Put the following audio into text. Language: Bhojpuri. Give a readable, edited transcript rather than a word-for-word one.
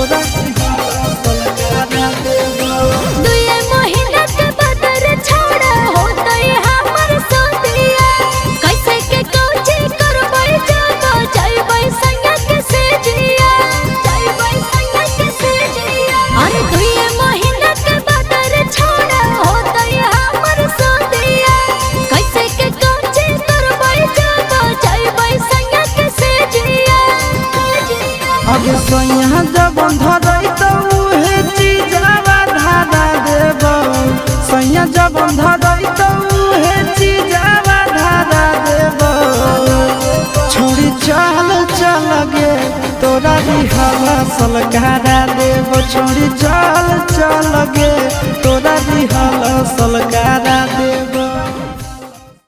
तोरा सलकारा देबो। दुए महीना के बदर छोड़ा होता है हमर सोतिया कैसे के कोची करबै जाबो जाइबै संग के से जिया जाइबै संग के से जिया। अरे दुए महीना के बदर छोड़ा होता है हमर सोतिया कैसे के कोची करबै जाबो जाइबै संग के से जिया। अब सैया जब धरई तो उहे चीजवा धारा देबो। सैया जब धरई तो उहे चीजवा धारा देबो। छोड़ी चल चल गे तोरा दिहला सलकारा देबो। छोड़ी चल चल गे तोरा दिहला सलकारा